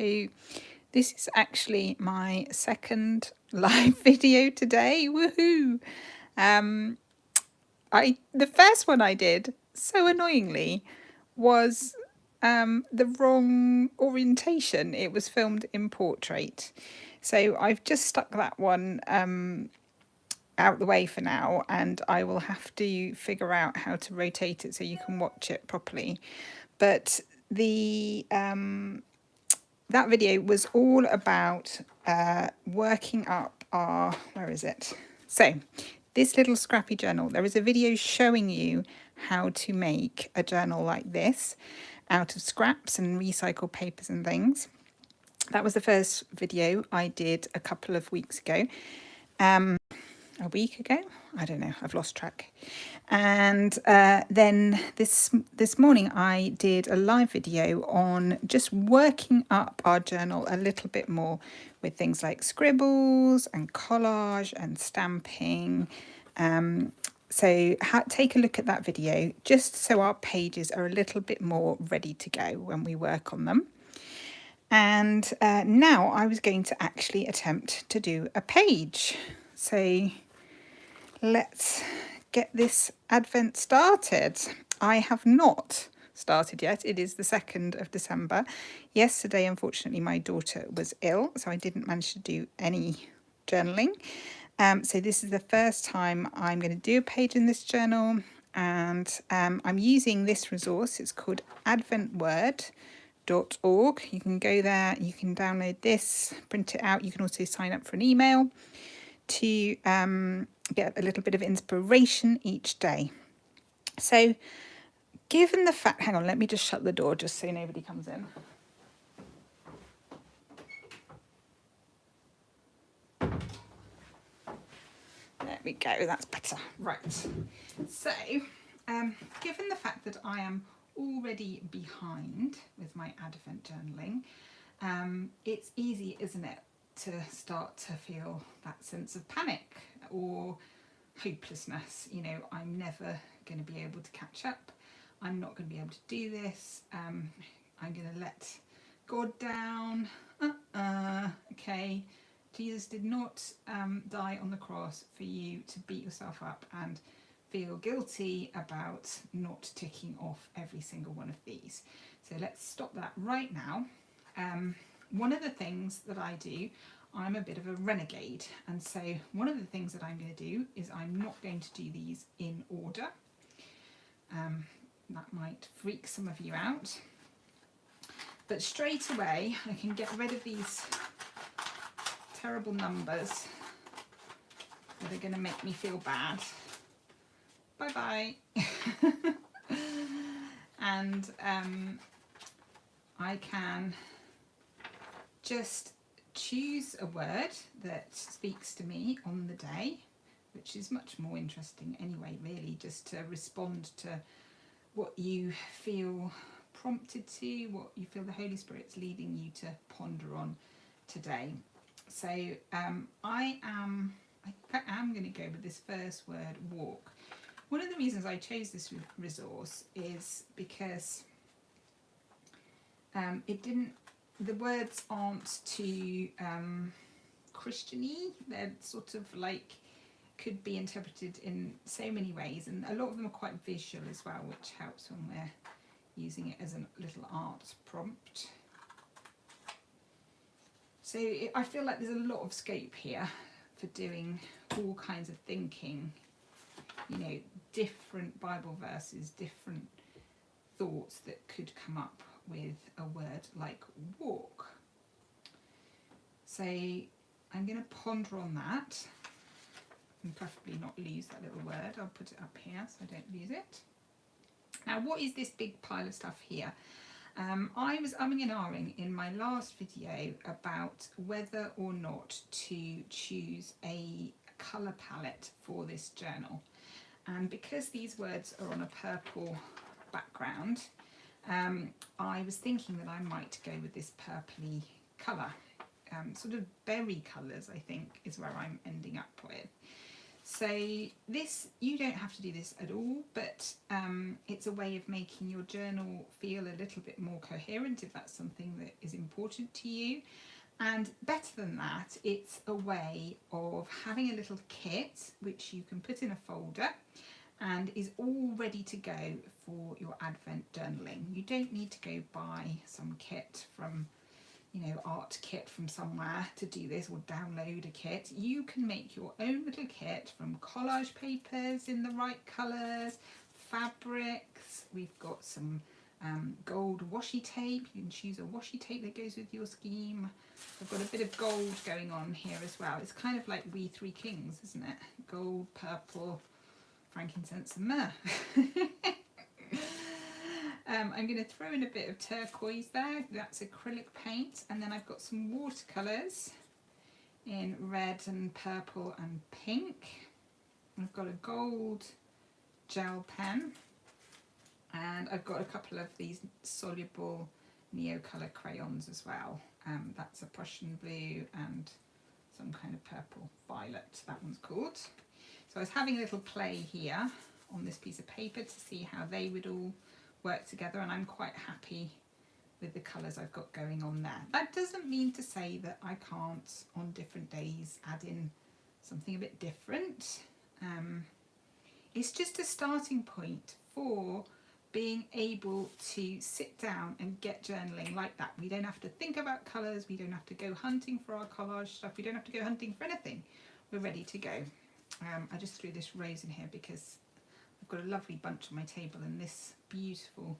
So this is actually my second live video today. Woohoo! The first one I did, so annoyingly, was the wrong orientation. It was filmed in portrait. So I've just stuck that one out the way for now, and I will have to figure out how to rotate it so you can watch it properly. But the that video was all about working up our, where is it? So this little scrappy journal, there is a video showing you how to make a journal like this out of scraps and recycled papers and things. That was the first video I did a couple of weeks ago. A week ago, I don't know, I've lost track. And then this morning I did a live video on just working up our journal a little bit more with things like scribbles and collage and stamping. So take a look at that video just so our pages are a little bit more ready to go when we work on them. And now I was going to actually attempt to do a page. So let's get this Advent started. I have not started yet. It is the 2nd of December. Yesterday, unfortunately, my daughter was ill, so I didn't manage to do any journaling. So this is the first time I'm going to do a page in this journal, and I'm using this resource. It's called adventword.org. You can go there, you can download this, print it out. You can also sign up for an email to get a little bit of inspiration each day. So given the fact, hang on, let me just shut the door just so nobody comes in. There we go, that's better. Right, so given the fact that I am already behind with my Advent journaling, it's easy, isn't it, to start to feel that sense of panic or hopelessness. You know, I'm never going to be able to catch up. I'm not going to be able to do this. I'm going to let God down. Okay, Jesus did not die on the cross for you to beat yourself up and feel guilty about not ticking off every single one of these. So let's stop that right now. One of the things that I do, I'm a bit of a renegade, and so one of the things that I'm going to do is I'm not going to do these in order. That might freak some of you out, but straight away I can get rid of these terrible numbers that are going to make me feel bad. Bye bye. And I can just choose a word that speaks to me on the day, which is much more interesting anyway, really, just to respond to what you feel prompted to, what you feel the Holy Spirit's leading you to ponder on today. So I am going to go with this first word, walk. One of the reasons I chose this resource is because the words aren't too Christian-y. They're sort of like, could be interpreted in so many ways, and a lot of them are quite visual as well, which helps when we're using it as a little art prompt. So I feel like there's a lot of scope here for doing all kinds of thinking, you know, different Bible verses, different thoughts that could come up with a word like walk. So I'm going to ponder on that and preferably not lose that little word. I'll put it up here so I don't lose it. Now, what is this big pile of stuff here? I was umming and ahhing in my last video about whether or not to choose a colour palette for this journal. And because these words are on a purple background, I was thinking that I might go with this purpley colour. Sort of berry colours, I think, is where I'm ending up with. So this, you don't have to do this at all, but it's a way of making your journal feel a little bit more coherent if that's something that is important to you. And better than that, it's a way of having a little kit which you can put in a folder and is all ready to go for your Advent journaling. You don't need to go buy some kit from, art kit from somewhere to do this, or download a kit. You can make your own little kit from collage papers in the right colours, fabrics. We've got some gold washi tape. You can choose a washi tape that goes with your scheme. I've got a bit of gold going on here as well. It's kind of like We Three Kings, isn't it? Gold, purple, frankincense and myrrh. I'm going to throw in a bit of turquoise there. That's acrylic paint. And then I've got some watercolours in red and purple and pink. I've got a gold gel pen. And I've got a couple of these soluble Neocolor crayons as well. That's a Prussian blue and some kind of purple violet, that one's called. So I was having a little play here on this piece of paper to see how they would all work together, and I'm quite happy with the colours I've got going on there. That doesn't mean to say that I can't on different days add in something a bit different. It's just a starting point for being able to sit down and get journaling like that. We don't have to think about colours, we don't have to go hunting for our collage stuff, we don't have to go hunting for anything. We're ready to go. I just threw this rose in here because I've got a lovely bunch on my table, and this beautiful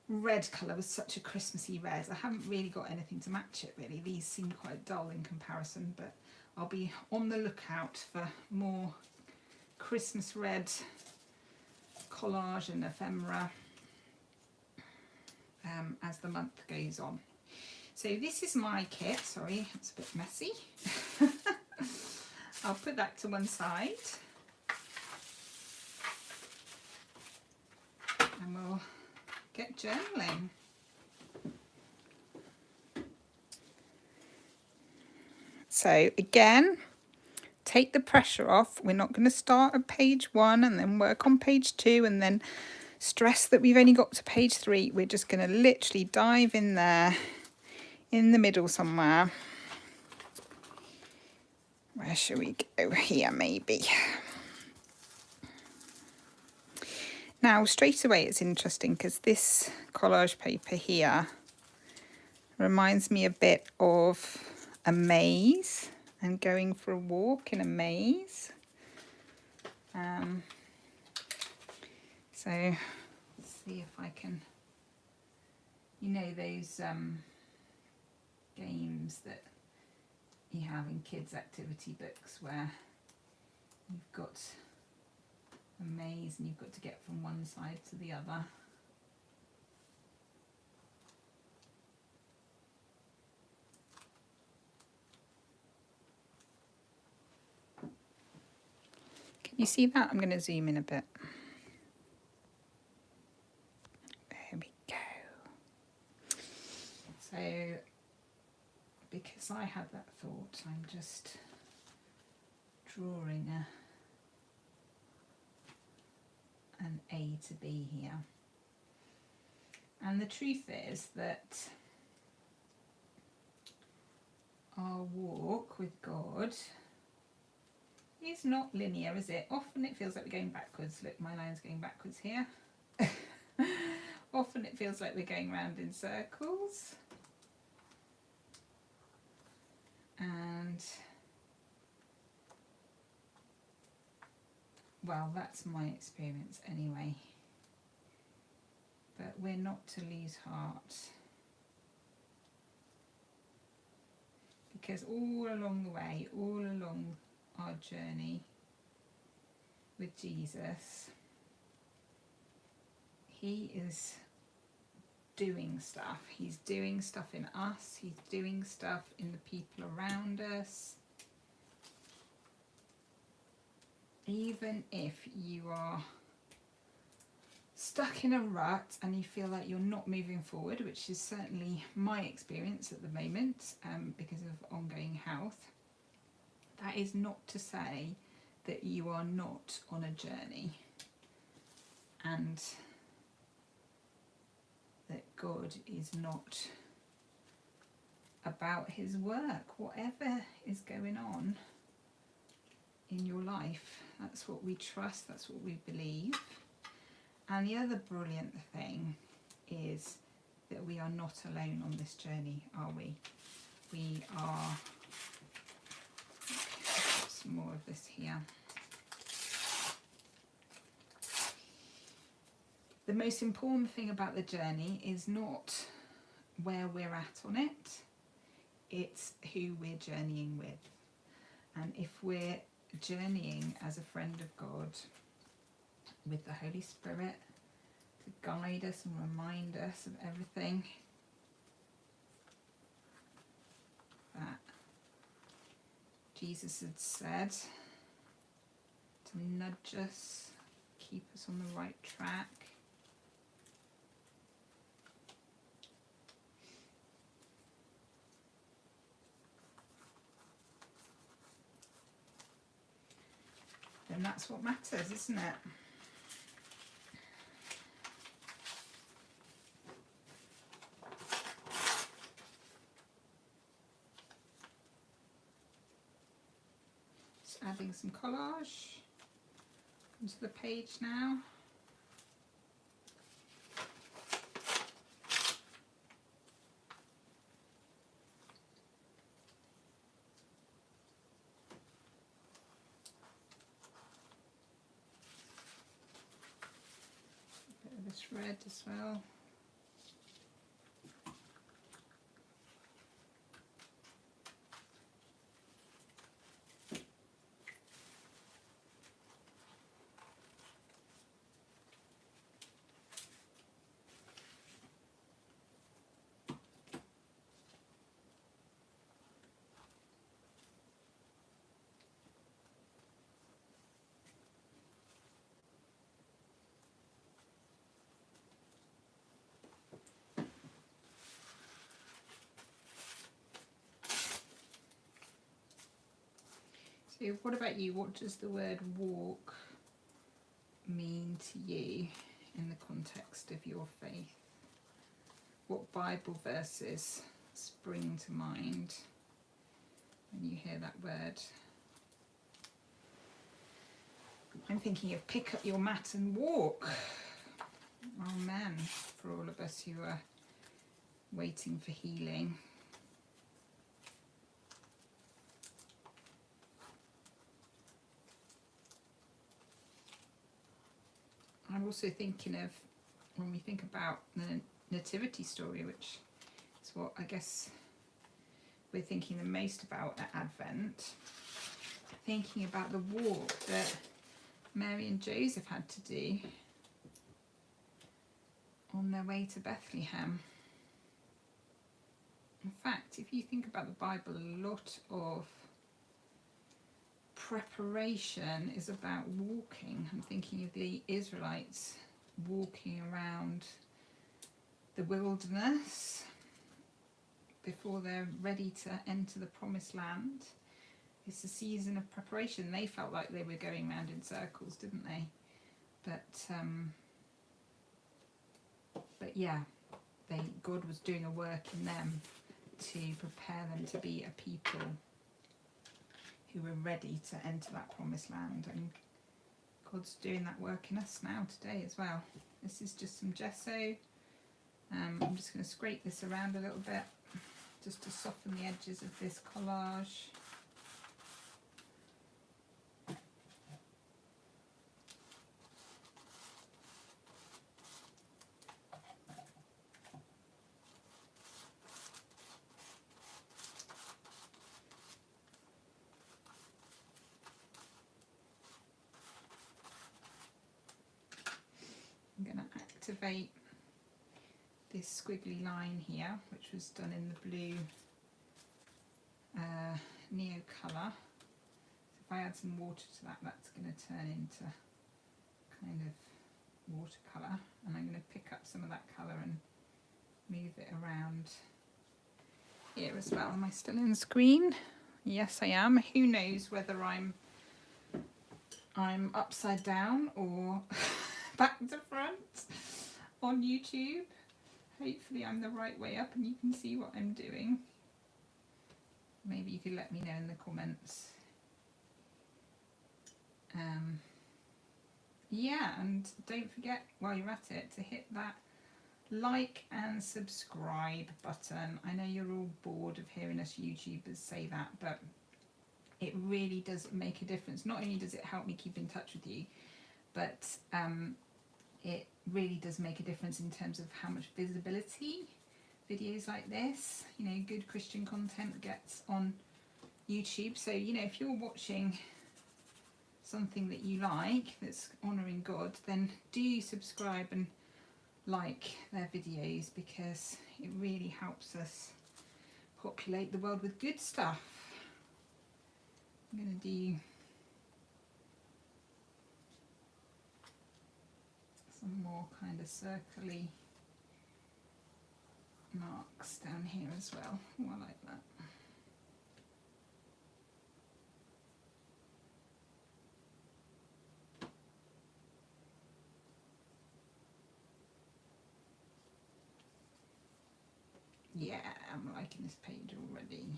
red colour was such a Christmassy red. I haven't really got anything to match it really. These seem quite dull in comparison, but I'll be on the lookout for more Christmas red collage and ephemera as the month goes on. So this is my kit. Sorry, it's a bit messy. I'll put that to one side and we'll get journaling. So again, take the pressure off. We're not going to start at page 1 and then work on page 2 and then stress that we've only got to page 3. We're just going to literally dive in there in the middle somewhere. Where should we go? Here maybe. Now straight away it's interesting because this collage paper here reminds me a bit of a maze and going for a walk in a maze. So let's see if I can, those games that you have in kids' activity books where you've got a maze and you've got to get from one side to the other. Can you see that? I'm going to zoom in a bit. There we go. So because I had that thought, I'm just drawing an A to B here. And the truth is that our walk with God is not linear, is it? Often it feels like we're going backwards. Look, my line's going backwards here. Often it feels like we're going round in circles. And well, that's my experience anyway. But we're not to lose heart, because all along the way, all along our journey with Jesus, he is doing stuff. He's doing stuff in us. He's doing stuff in the people around us. Even if you are stuck in a rut and you feel like you're not moving forward, which is certainly my experience at the moment because of ongoing health, that is not to say that you are not on a journey, and that God is not about his work, whatever is going on in your life. That's what we trust, that's what we believe. And the other brilliant thing is that we are not alone on this journey, are we? We are, put some more of this here. The most important thing about the journey is not where we're at on it, it's who we're journeying with. And if we're journeying as a friend of God, with the Holy Spirit to guide us and remind us of everything that Jesus had said, to nudge us, keep us on the right track, then that's what matters, isn't it? Just adding some collage onto the page now. A bit of this red as well. So what about you? What does the word walk mean to you in the context of your faith? What Bible verses spring to mind when you hear that word? I'm thinking of pick up your mat and walk. Amen. For all of us who are waiting for healing. I'm also thinking of, when we think about the nativity story, which is what I guess we're thinking the most about at Advent, thinking about the walk that Mary and Joseph had to do on their way to Bethlehem. In fact, if you think about the Bible, a lot of preparation is about walking. I'm thinking of the Israelites walking around the wilderness before they're ready to enter the promised land. It's a season of preparation. They felt like they were going round in circles, didn't they? But yeah, God was doing a work in them to prepare them to be a people who were ready to enter that promised land, and God's doing that work in us now today as well. This is just some gesso. I'm just going to scrape this around a little bit just to soften the edges of this collage. I'm going to activate this squiggly line here, which was done in the blue neo colour. So if I add some water to that, that's going to turn into kind of watercolour, and I'm going to pick up some of that colour and move it around here as well. Am I still in screen? Yes, I am. Who knows whether I'm I'm upside down or back to front on YouTube. Hopefully I'm the right way up and you can see what I'm doing. Maybe you could let me know in the comments. Yeah, and don't forget while you're at it to hit that like and subscribe button. I know you're all bored of hearing us YouTubers say that, but it really does make a difference. Not only does it help me keep in touch with you, but it really does make a difference in terms of how much visibility videos like this, you know, good Christian content gets on YouTube. So, you know, if you're watching something that you like that's honouring God, then do subscribe and like their videos, because it really helps us populate the world with good stuff. I'm going to do some more kind of circly marks down here as well. Oh, I like that. Yeah, I'm liking this page already.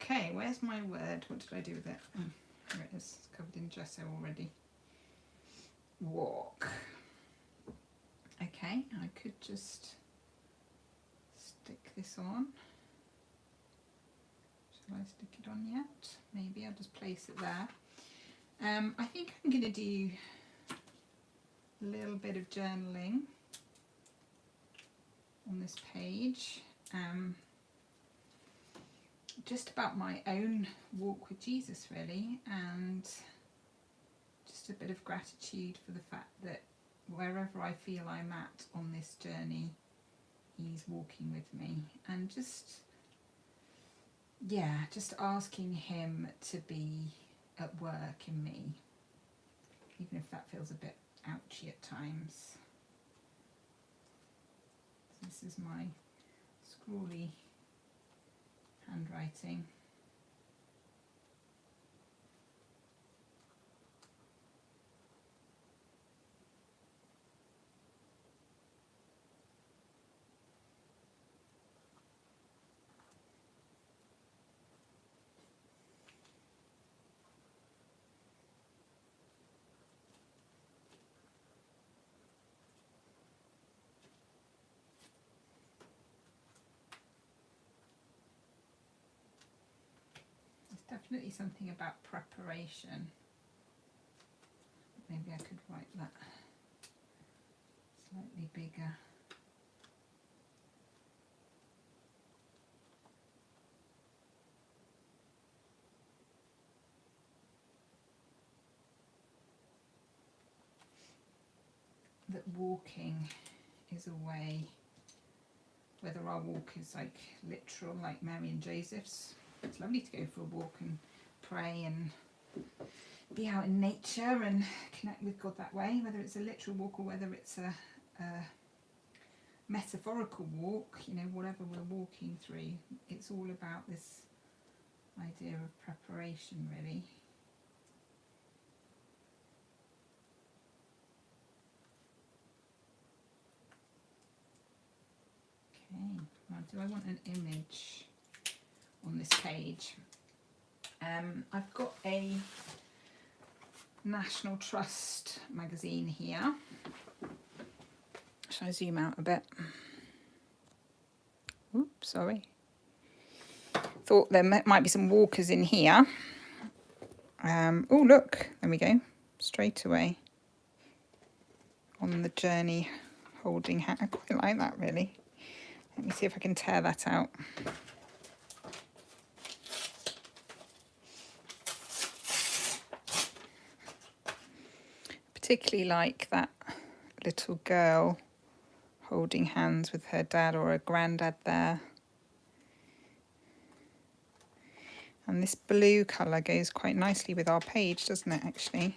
Okay, where's my word? What did I do with it? Oh, here it is. It's covered in gesso already. Walk. Okay, I could just stick this on. Shall I stick it on yet? Maybe I'll just place it there. I think I'm going to do a little bit of journaling on this page. Just about my own walk with Jesus, really, and just a bit of gratitude for the fact that wherever I feel I'm at on this journey, he's walking with me, and just asking him to be at work in me, even if that feels a bit ouchy at times. So this is my scrawly handwriting. There's definitely something about preparation. Maybe I could write that slightly bigger. That walking is a way, whether our walk is like literal, like Mary and Joseph's. It's lovely to go for a walk and pray and be out in nature and connect with God that way, whether it's a literal walk or whether it's a metaphorical walk, you know, whatever we're walking through, it's all about this idea of preparation, really. Okay, now do I want an image on this page? I've got a National Trust magazine here. Shall I zoom out a bit? Oops, sorry. Thought there might be some walkers in here. Oh, look, there we go. Straight away. On the journey, holding hand. I quite like that, really. Let me see if I can tear that out. Particularly like that little girl holding hands with her dad or her granddad there. And this blue colour goes quite nicely with our page, doesn't it, actually?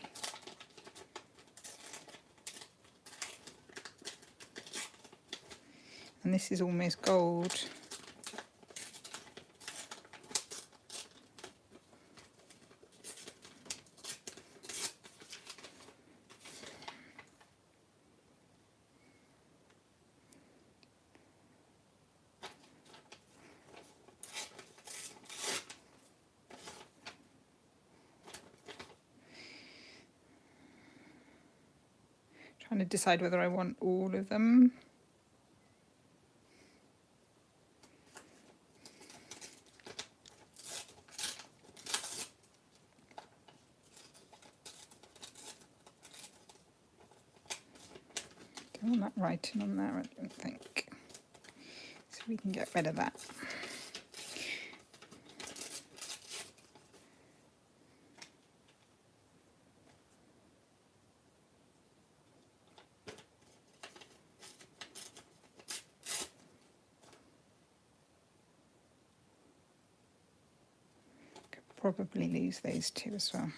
And this is almost gold. Trying to decide whether I want all of them. Don't want that writing on there, I don't think. So we can get rid of that. Could probably lose those two as well.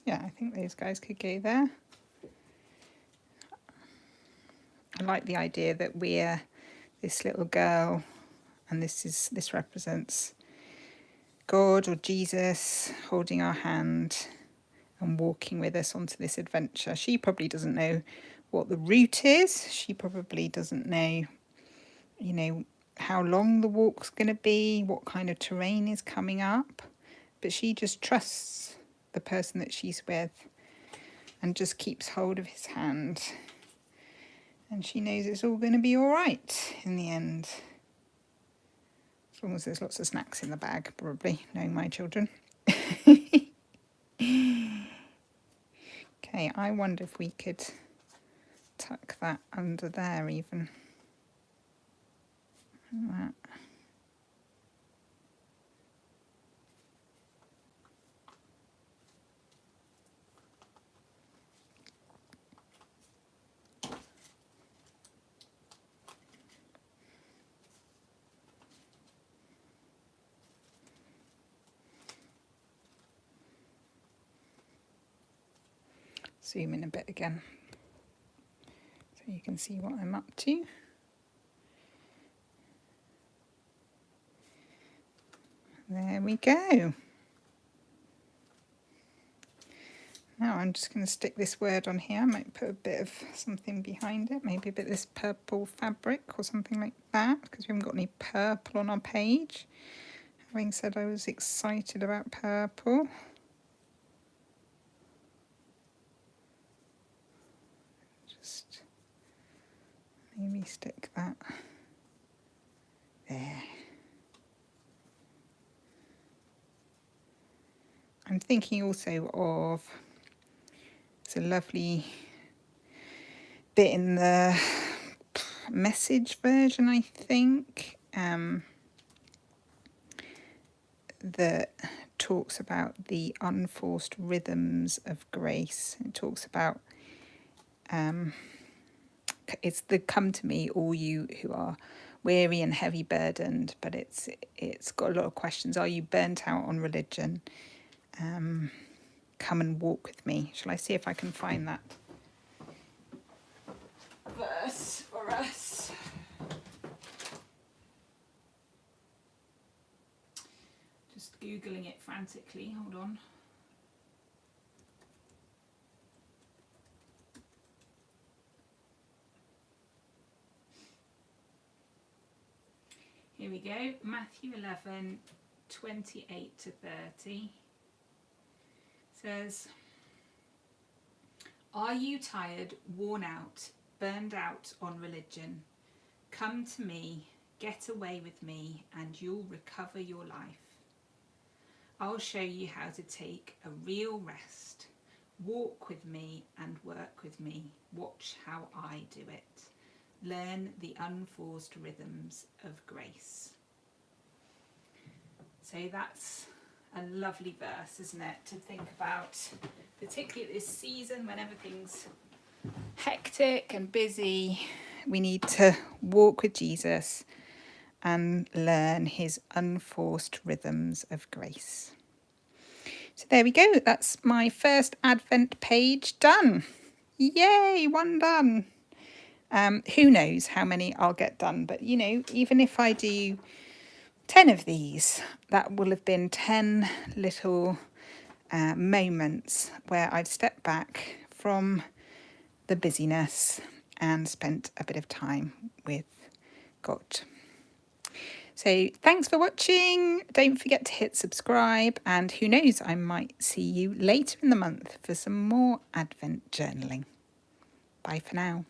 Yeah, I think those guys could go there. I like the idea that we're this little girl, and this represents God or Jesus holding our hand and walking with us onto this adventure. She probably doesn't know what the route is. She probably doesn't know, how long the walk's going to be, what kind of terrain is coming up. But she just trusts the person that she's with and just keeps hold of his hand. And she knows it's all going to be all right in the end. As long as there's lots of snacks in the bag, probably, knowing my children. Okay, I wonder if we could tuck that under there even. Like that. Zoom in a bit again so you can see what I'm up to. There we go. Now I'm just going to stick this word on here. I might put a bit of something behind it, maybe a bit of this purple fabric or something like that, because we haven't got any purple on our page. Having said I was excited about purple. Just maybe stick that there. I'm thinking also of, it's a lovely bit in the message version, I think, that talks about the unforced rhythms of grace. It talks about it's the come to me, all you who are weary and heavy burdened, but it's got a lot of questions. Are you burnt out on religion? Come and walk with me. Shall I see if I can find that verse for us? Just Googling it frantically, hold on. Here we go, Matthew 11, 28 to 30. Says, are you tired, worn out, burned out on religion? Come to me, get away with me, and you'll recover your life. I'll show you how to take a real rest. Walk with me and work with me. Watch how I do it. Learn the unforced rhythms of grace. So that's a lovely verse, isn't it, to think about, particularly at this season when everything's hectic and busy. We need to walk with Jesus and learn his unforced rhythms of grace. So there we go. That's my first Advent page done. Yay, one done. Who knows how many I'll get done, but even if I do 10 of these, that will have been 10 little moments where I've stepped back from the busyness and spent a bit of time with God. So thanks for watching. Don't forget to hit subscribe, and who knows, I might see you later in the month for some more Advent journaling. Bye for now.